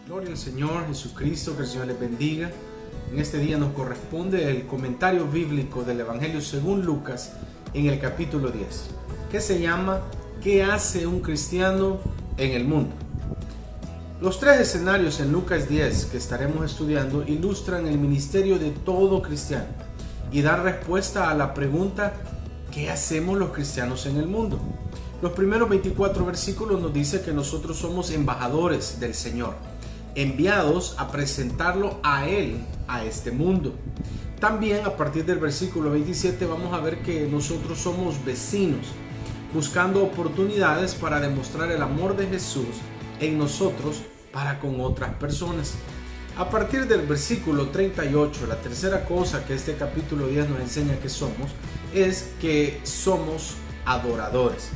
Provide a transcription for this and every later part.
Gloria al Señor Jesucristo, que el Señor les bendiga. En este día nos corresponde el comentario bíblico del Evangelio según Lucas en el capítulo 10, que se llama ¿Qué hace un cristiano en el mundo? Los tres escenarios en Lucas 10 que estaremos estudiando ilustran el ministerio de todo cristiano y dan respuesta a la pregunta ¿qué hacemos los cristianos en el mundo? Los primeros 24 versículos nos dice que nosotros somos embajadores del Señor, enviados a presentarlo a Él, a este mundo. También a partir del versículo 27 vamos a ver que nosotros somos vecinos, buscando oportunidades para demostrar el amor de Jesús en nosotros para con otras personas. A partir del versículo 38, la tercera cosa que este capítulo 10 nos enseña que somos, es que somos adoradores,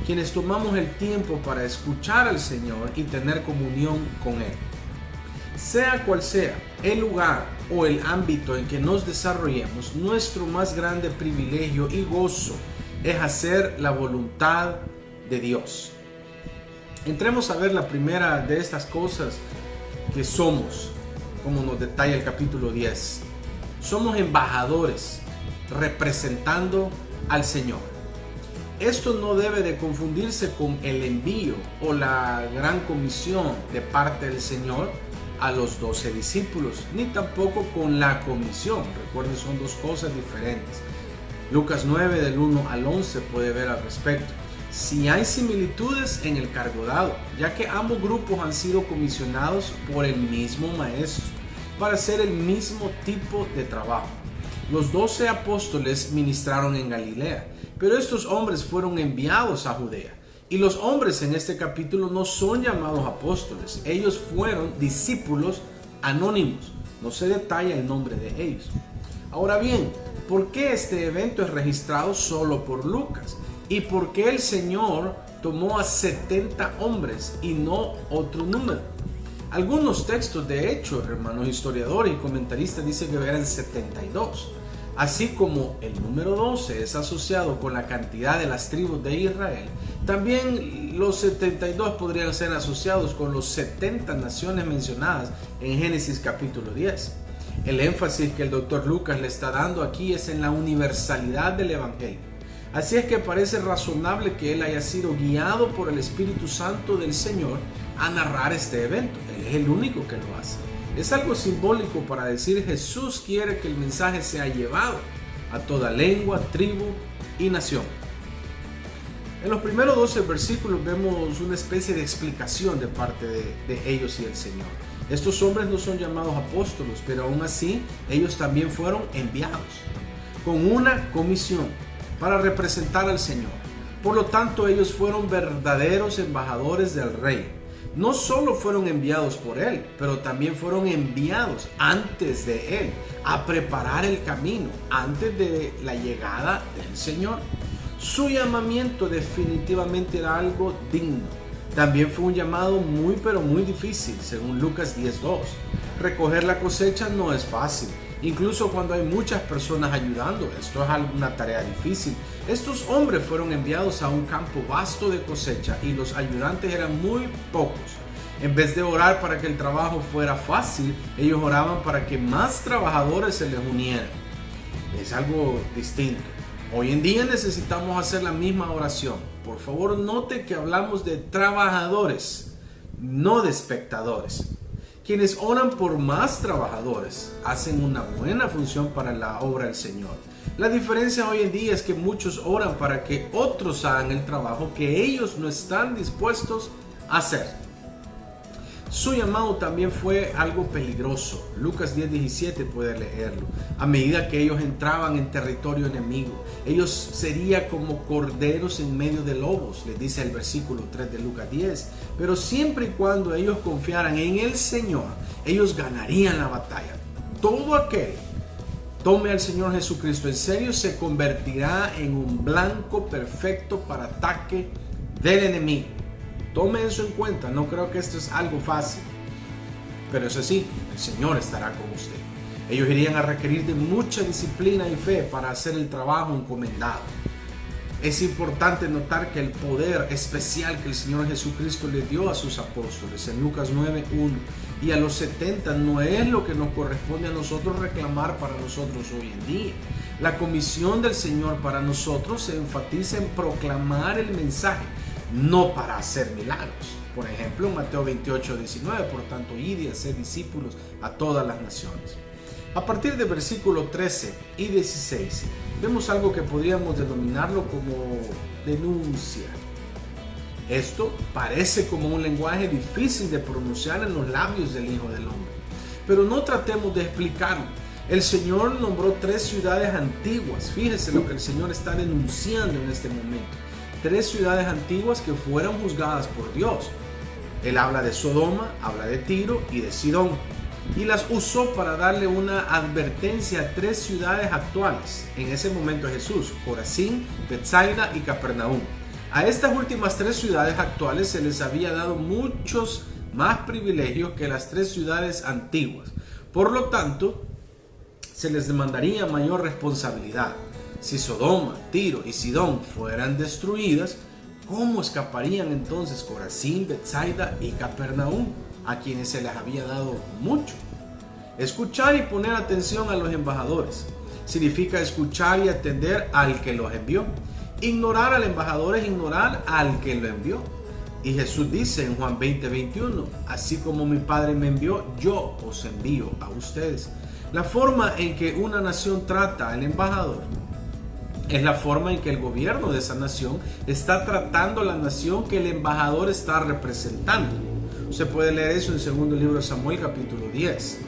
quienes tomamos el tiempo para escuchar al Señor y tener comunión con Él. Sea cual sea el lugar o el ámbito en que nos desarrollemos, nuestro más grande privilegio y gozo es hacer la voluntad de Dios. Entremos a ver la primera de estas cosas que somos, como nos detalla el capítulo 10. Somos embajadores representando al Señor. Esto no debe de confundirse con el envío o la gran comisión de parte del Señor a los 12 discípulos, ni tampoco con la comisión. Recuerden, son dos cosas diferentes. Lucas 9 del 1 al 11 puede ver al respecto. Si hay similitudes en el cargo dado, ya que ambos grupos han sido comisionados por el mismo maestro para hacer el mismo tipo de trabajo. Los 12 apóstoles ministraron en Galilea, pero estos hombres fueron enviados a Judea. Y los hombres en este capítulo no son llamados apóstoles, ellos fueron discípulos anónimos. No se detalla el nombre de ellos. Ahora bien, ¿por qué este evento es registrado solo por Lucas? ¿Y por qué el Señor tomó a 70 hombres y no otro número? Algunos textos, de hecho, hermanos historiadores y comentaristas, dicen que eran 72. Así como el número 12 es asociado con la cantidad de las tribus de Israel, también los 72 podrían ser asociados con los 70 naciones mencionadas en Génesis capítulo 10. El énfasis que el doctor Lucas le está dando aquí es en la universalidad del Evangelio. Así es que parece razonable que él haya sido guiado por el Espíritu Santo del Señor a narrar este evento. Él es el único que lo hace. Es algo simbólico para decir Jesús quiere que el mensaje sea llevado a toda lengua, tribu y nación. En los primeros 12 versículos vemos una especie de explicación de parte de ellos y el Señor. Estos hombres no son llamados apóstolos, pero aún así ellos también fueron enviados con una comisión para representar al Señor. Por lo tanto, ellos fueron verdaderos embajadores del Rey. No solo fueron enviados por Él, pero también fueron enviados antes de Él a preparar el camino, antes de la llegada del Señor. Su llamamiento definitivamente era algo digno. También fue un llamado muy pero muy difícil, según Lucas 10:2. Recoger la cosecha no es fácil. Incluso cuando hay muchas personas ayudando, esto es una tarea difícil. Estos hombres fueron enviados a un campo vasto de cosecha y los ayudantes eran muy pocos. En vez de orar para que el trabajo fuera fácil, ellos oraban para que más trabajadores se les unieran. Es algo distinto. Hoy en día necesitamos hacer la misma oración. Por favor, note que hablamos de trabajadores, no de espectadores. Quienes oran por más trabajadores hacen una buena función para la obra del Señor. La diferencia hoy en día es que muchos oran para que otros hagan el trabajo que ellos no están dispuestos a hacer. Su llamado también fue algo peligroso. Lucas 10:17 puede leerlo. A medida que ellos entraban en territorio enemigo, ellos serían como corderos en medio de lobos, les dice el versículo 3 de Lucas 10. Pero siempre y cuando ellos confiaran en el Señor, ellos ganarían la batalla. Todo aquel tome al Señor Jesucristo en serio se convertirá en un blanco perfecto para ataque del enemigo. Tome eso en cuenta, no creo que esto es algo fácil, pero eso sí, el Señor estará con usted. Ellos irían a requerir de mucha disciplina y fe para hacer el trabajo encomendado. Es importante notar que el poder especial que el Señor Jesucristo le dio a sus apóstoles en Lucas 9:1 y a los 70 no es lo que nos corresponde a nosotros reclamar para nosotros hoy en día. La comisión del Señor para nosotros se enfatiza en proclamar el mensaje, no para hacer milagros. Por ejemplo, en Mateo 28, 19, por tanto, id y haced discípulos a todas las naciones. A partir del versículo 13 y 16, vemos algo que podríamos denominarlo como denuncia. Esto parece como un lenguaje difícil de pronunciar en los labios del Hijo del Hombre, pero no tratemos de explicarlo. El Señor nombró 3 ciudades antiguas. Fíjese lo que el Señor está denunciando en este momento. 3 ciudades antiguas que fueron juzgadas por Dios. Él habla de Sodoma, habla de Tiro y de Sidón, y las usó para darle una advertencia a 3 ciudades actuales. En ese momento Jesús, Corazín, Betsaida y Capernaum. A estas últimas 3 ciudades actuales se les había dado muchos más privilegios que las 3 ciudades antiguas. Por lo tanto, se les demandaría mayor responsabilidad. Si Sodoma, Tiro y Sidón fueran destruidas, ¿cómo escaparían entonces Corazín, Betsaida y Capernaum, a quienes se les había dado mucho? Escuchar y poner atención a los embajadores significa escuchar y atender al que los envió. Ignorar al embajador es ignorar al que lo envió. Y Jesús dice en Juan 20, 21, así como mi Padre me envió, yo os envío a ustedes. La forma en que una nación trata al embajador es la forma en que el gobierno de esa nación está tratando a la nación que el embajador está representando. Usted puede leer eso en el segundo libro de Samuel, capítulo 10.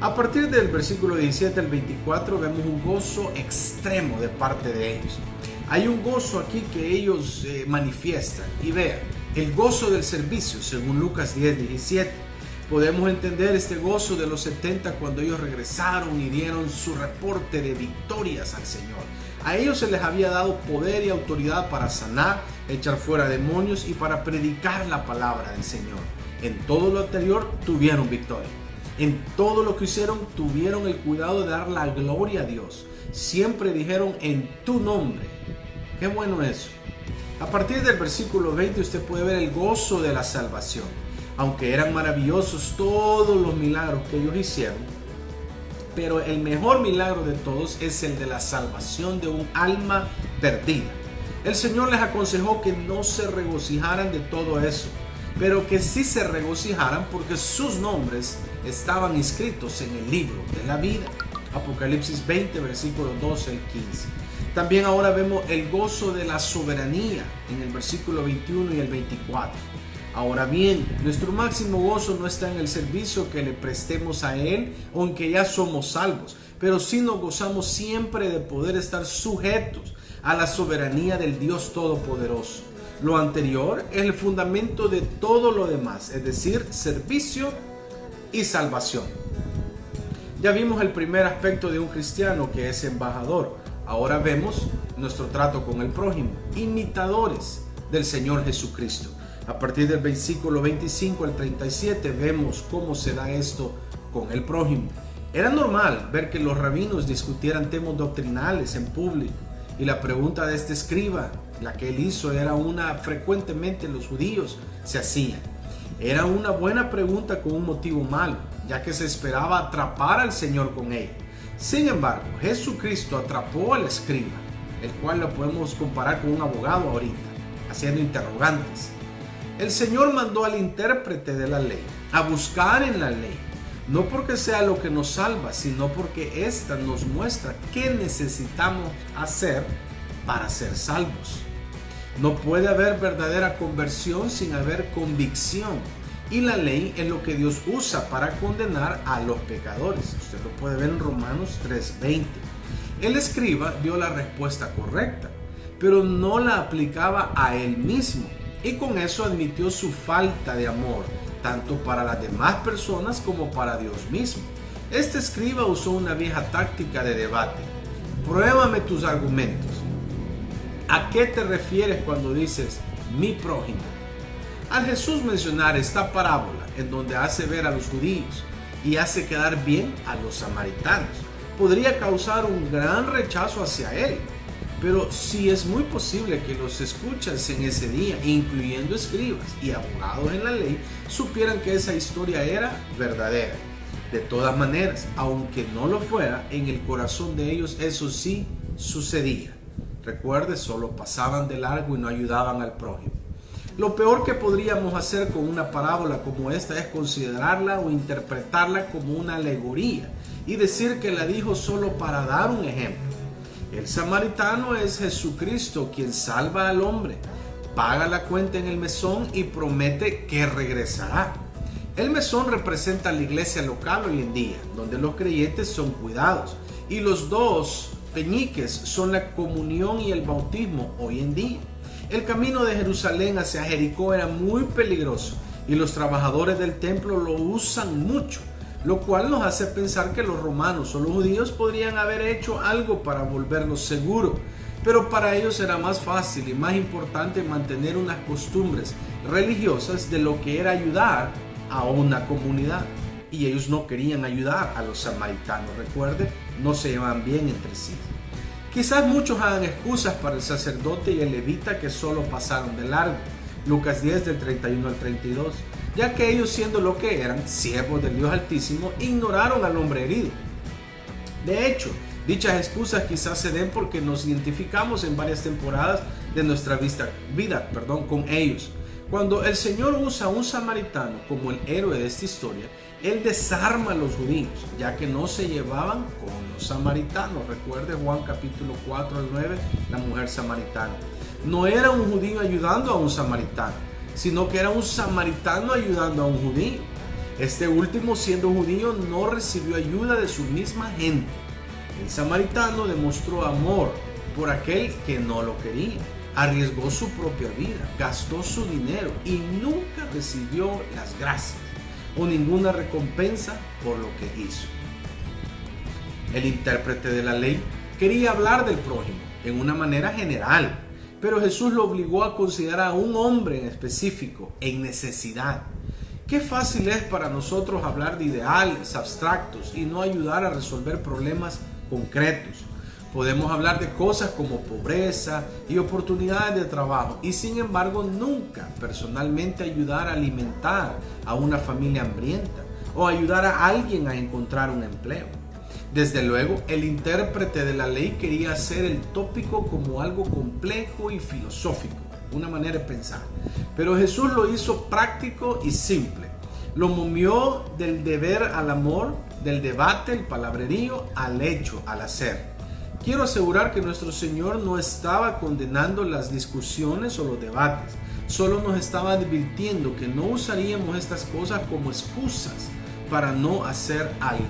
A partir del versículo 17 al 24 vemos un gozo extremo de parte de ellos. Hay un gozo aquí que ellos manifiestan. Y vean, el gozo del servicio, según Lucas 10, 17. Podemos entender este gozo de los 70 cuando ellos regresaron y dieron su reporte de victorias al Señor. A ellos se les había dado poder y autoridad para sanar, echar fuera demonios y para predicar la palabra del Señor. En todo lo anterior tuvieron victoria. En todo lo que hicieron tuvieron el cuidado de dar la gloria a Dios. Siempre dijeron en tu nombre. Qué bueno eso. A partir del versículo 20 usted puede ver el gozo de la salvación. Aunque eran maravillosos todos los milagros que ellos hicieron, pero el mejor milagro de todos es el de la salvación de un alma perdida. El Señor les aconsejó que no se regocijaran de todo eso, pero que sí se regocijaran porque sus nombres estaban inscritos en el libro de la vida. Apocalipsis 20, versículos 12 al 15. También ahora vemos el gozo de la soberanía en el versículo 21 y el 24. Ahora bien, nuestro máximo gozo no está en el servicio que le prestemos a Él o en que ya somos salvos, pero sí nos gozamos siempre de poder estar sujetos a la soberanía del Dios Todopoderoso. Lo anterior es el fundamento de todo lo demás, es decir, servicio y salvación. Ya vimos el primer aspecto de un cristiano, que es embajador. Ahora vemos nuestro trato con el prójimo, imitadores del Señor Jesucristo. A partir del versículo 25 al 37 vemos cómo se da esto con el prójimo. Era normal ver que los rabinos discutieran temas doctrinales en público, y la pregunta de este escriba, la que él hizo, era una frecuentemente los judíos se hacían. Era una buena pregunta con un motivo malo, ya que se esperaba atrapar al Señor con ella. Sin embargo, Jesucristo atrapó al escriba, el cual lo podemos comparar con un abogado ahorita, haciendo interrogantes. El Señor mandó al intérprete de la ley a buscar en la ley, no porque sea lo que nos salva, sino porque ésta nos muestra qué necesitamos hacer para ser salvos. No puede haber verdadera conversión sin haber convicción, y la ley es lo que Dios usa para condenar a los pecadores. Usted lo puede ver en Romanos 3:20. El escriba dio la respuesta correcta, pero no la aplicaba a él mismo, y con eso admitió su falta de amor, tanto para las demás personas como para Dios mismo. Este escriba usó una vieja táctica de debate. Pruébame tus argumentos. ¿A qué te refieres cuando dices mi prójimo? Al Jesús mencionar esta parábola, en donde hace ver a los judíos y hace quedar bien a los samaritanos, podría causar un gran rechazo hacia él. Pero sí es muy posible que los escuchas en ese día, incluyendo escribas y abogados en la ley, supieran que esa historia era verdadera. De todas maneras, aunque no lo fuera, en el corazón de ellos eso sí sucedía. Recuerde, solo pasaban de largo y no ayudaban al prójimo. Lo peor que podríamos hacer con una parábola como esta es considerarla o interpretarla como una alegoría y decir que la dijo solo para dar un ejemplo. El samaritano es Jesucristo quien salva al hombre, paga la cuenta en el mesón y promete que regresará. El mesón representa a la iglesia local hoy en día, donde los creyentes son cuidados, y los dos peñiques son la comunión y el bautismo hoy en día. El camino de Jerusalén hacia Jericó era muy peligroso y los trabajadores del templo lo usan mucho, lo cual nos hace pensar que los romanos o los judíos podrían haber hecho algo para volverlo seguro, pero para ellos era más fácil y más importante mantener unas costumbres religiosas de lo que era ayudar a una comunidad, y ellos no querían ayudar a los samaritanos. Recuerde, no se llevan bien entre sí. Quizás muchos hagan excusas para el sacerdote y el levita que solo pasaron de largo, Lucas 10 del 31 al 32, ya que ellos, siendo lo que eran, siervos del Dios Altísimo, ignoraron al hombre herido. De hecho, dichas excusas quizás se den porque nos identificamos en varias temporadas de nuestra vida con ellos. Cuando el Señor usa a un samaritano como el héroe de esta historia, Él desarma a los judíos, ya que no se llevaban con los samaritanos. Recuerde Juan capítulo 4 al 9, la mujer samaritana. No era un judío ayudando a un samaritano, sino que era un samaritano ayudando a un judío. Este último, siendo judío, no recibió ayuda de su misma gente. El samaritano demostró amor por aquel que no lo quería. Arriesgó su propia vida, gastó su dinero y nunca recibió las gracias o ninguna recompensa por lo que hizo. El intérprete de la ley quería hablar del prójimo en una manera general, pero Jesús lo obligó a considerar a un hombre en específico en necesidad. Qué fácil es para nosotros hablar de ideales abstractos y no ayudar a resolver problemas concretos. Podemos hablar de cosas como pobreza y oportunidades de trabajo y sin embargo nunca personalmente ayudar a alimentar a una familia hambrienta o ayudar a alguien a encontrar un empleo. Desde luego, el intérprete de la ley quería hacer el tópico como algo complejo y filosófico, una manera de pensar. Pero Jesús lo hizo práctico y simple. Lo movió del deber al amor, del debate, el palabrerío, al hecho, al hacer. Quiero asegurar que nuestro Señor no estaba condenando las discusiones o los debates, solo nos estaba advirtiendo que no usaríamos estas cosas como excusas para no hacer algo.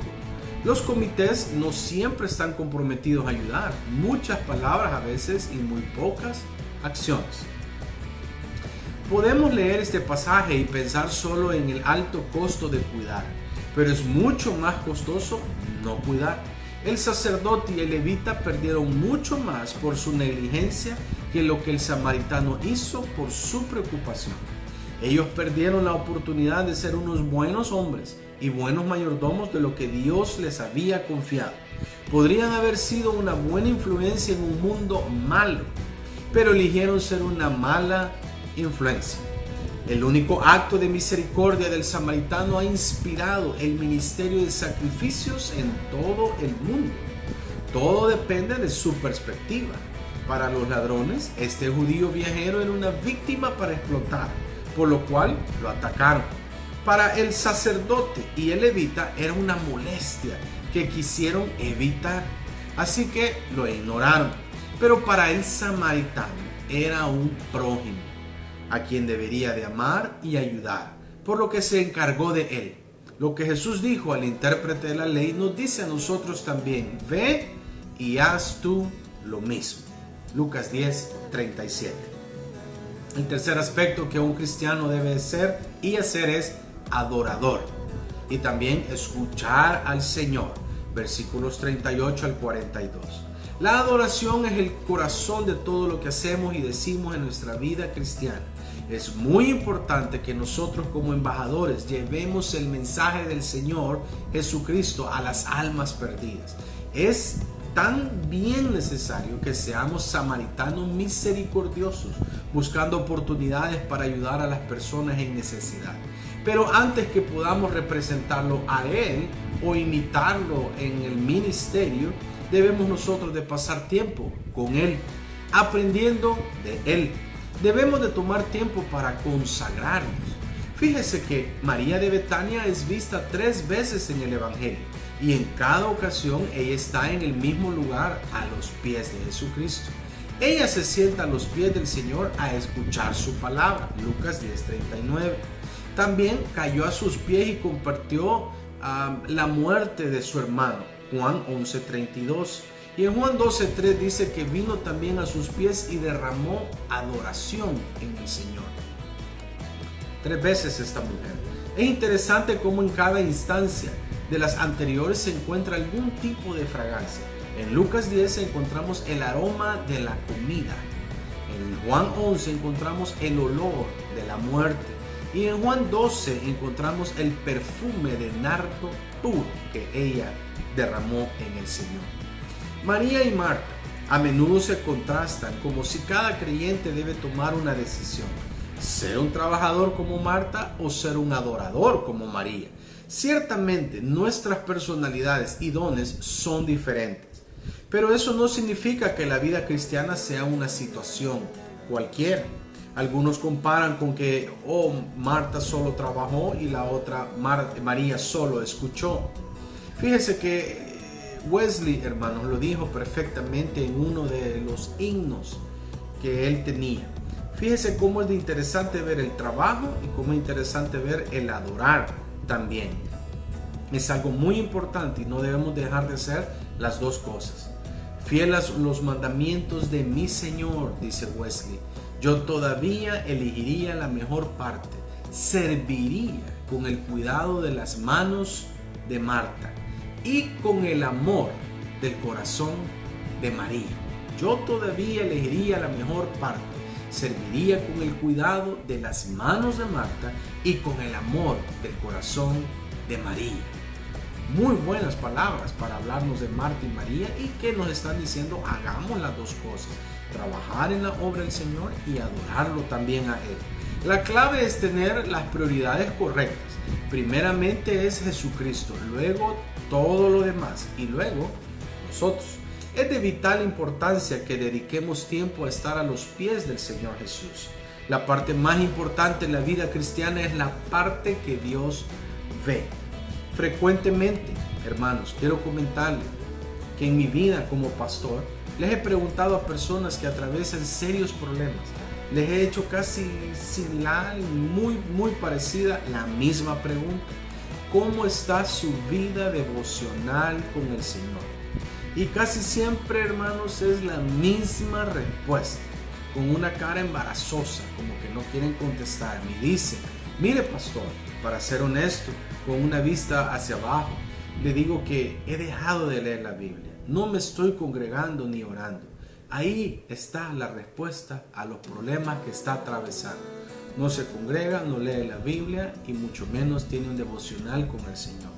Los comités no siempre están comprometidos a ayudar, muchas palabras a veces y muy pocas acciones. Podemos leer este pasaje y pensar solo en el alto costo de cuidar, pero es mucho más costoso no cuidar. El sacerdote y el levita perdieron mucho más por su negligencia que lo que el samaritano hizo por su preocupación. Ellos perdieron la oportunidad de ser unos buenos hombres y buenos mayordomos de lo que Dios les había confiado. Podrían haber sido una buena influencia en un mundo malo, pero eligieron ser una mala influencia. El único acto de misericordia del samaritano ha inspirado el ministerio de sacrificios en todo el mundo. Todo depende de su perspectiva. Para los ladrones, este judío viajero era una víctima para explotar, por lo cual lo atacaron. Para el sacerdote y el levita era una molestia que quisieron evitar, así que lo ignoraron. Pero para el samaritano era un prójimo, a quien debería de amar y ayudar, por lo que se encargó de él. Lo que Jesús dijo al intérprete de la ley nos dice a nosotros también: ve y haz tú lo mismo. Lucas 10, 37. El tercer aspecto que un cristiano debe ser y hacer es adorador y también escuchar al Señor. Versículos 38 al 42. La adoración es el corazón de todo lo que hacemos y decimos en nuestra vida cristiana. Es muy importante que nosotros como embajadores llevemos el mensaje del Señor Jesucristo a las almas perdidas. Es tan bien necesario que seamos samaritanos misericordiosos, buscando oportunidades para ayudar a las personas en necesidad. Pero antes que podamos representarlo a Él o imitarlo en el ministerio, debemos nosotros de pasar tiempo con Él, aprendiendo de Él. Debemos de tomar tiempo para consagrarnos. Fíjese que María de Betania es vista 3 veces en el Evangelio y en cada ocasión ella está en el mismo lugar a los pies de Jesucristo. Ella se sienta a los pies del Señor a escuchar su palabra, Lucas 10:39. También cayó a sus pies y compartió la muerte de su hermano, Juan 11:32. Y en Juan 12:3 dice que vino también a sus pies y derramó adoración en el Señor. 3 veces esta mujer. Es interesante cómo en cada instancia de las anteriores se encuentra algún tipo de fragancia. En Lucas 10 encontramos el aroma de la comida. En Juan 11 encontramos el olor de la muerte. Y en Juan 12 encontramos el perfume de nardo puro que ella derramó en el Señor. María y Marta a menudo se contrastan, como si cada creyente debe tomar una decisión: ser un trabajador como Marta o ser un adorador como María. Ciertamente nuestras personalidades y dones son diferentes, pero eso no significa que la vida cristiana sea una situación cualquiera. Algunos comparan con que Marta solo trabajó y la otra María solo escuchó. Fíjese que Wesley, hermanos, lo dijo perfectamente en uno de los himnos que él tenía. Fíjese cómo es de interesante ver el trabajo y cómo es interesante ver el adorar también. Es algo muy importante y no debemos dejar de hacer las dos cosas. Fiel a los mandamientos de mi Señor, dice Wesley, yo todavía elegiría la mejor parte. Serviría con el cuidado de las manos de Marta y con el amor del corazón de María. Yo todavía elegiría la mejor parte. Serviría con el cuidado de las manos de Marta y con el amor del corazón de María. Muy buenas palabras para hablarnos de Marta y María, y que nos están diciendo: hagamos las dos cosas, trabajar en la obra del Señor y adorarlo también a Él. La clave es tener las prioridades correctas. Primeramente es Jesucristo, luego todo lo demás y luego nosotros. Es de vital importancia que dediquemos tiempo a estar a los pies del Señor Jesús. La parte más importante en la vida cristiana es la parte que Dios ve. Frecuentemente, hermanos, quiero comentarles que en mi vida como pastor les he preguntado a personas que atraviesan serios problemas. Les he hecho casi similar y muy parecida la misma pregunta: ¿cómo está su vida devocional con el Señor? Y casi siempre, hermanos, es la misma respuesta, con una cara embarazosa, como que no quieren contestar. Me dicen: mire, pastor, para ser honesto, con una vista hacia abajo, le digo que he dejado de leer la Biblia, no me estoy congregando ni orando. Ahí está la respuesta a los problemas que está atravesando. No se congrega, no lee la Biblia y mucho menos tiene un devocional con el Señor.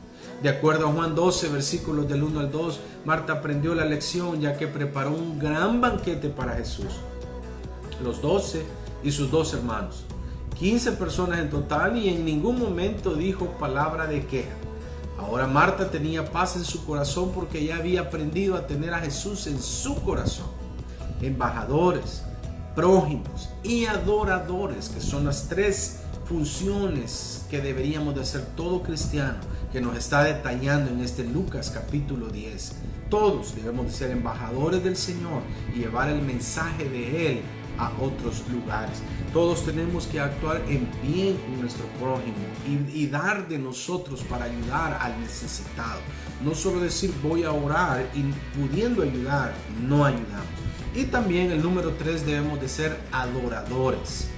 De acuerdo a Juan 12, versículos del 1 al 2, Marta aprendió la lección, ya que preparó un gran banquete para Jesús, los 12 y sus 2 hermanos. 15 personas en total, y en ningún momento dijo palabra de queja. Ahora Marta tenía paz en su corazón porque ya había aprendido a tener a Jesús en su corazón. Embajadores, prójimos y adoradores, que son las 3 funciones que deberíamos de hacer todo cristiano, que nos está detallando en este Lucas capítulo 10. Todos debemos de ser embajadores del Señor y llevar el mensaje de Él a otros lugares. Todos tenemos que actuar en bien con nuestro prójimo y dar de nosotros para ayudar al necesitado. No solo decir voy a orar y pudiendo ayudar, no ayudamos. Y también el número 3, debemos de ser adoradores.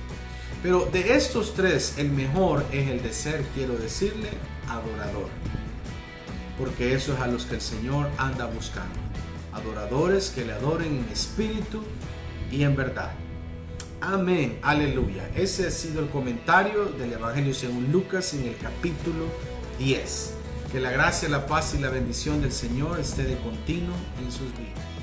Pero de estos 3, el mejor es el de ser, quiero decirle, adorador. Porque eso es a los que el Señor anda buscando. Adoradores que le adoren en espíritu y en verdad. Amén, aleluya. Ese ha sido el comentario del Evangelio según Lucas en el capítulo 10. Que la gracia, la paz y la bendición del Señor esté de continuo en sus vidas.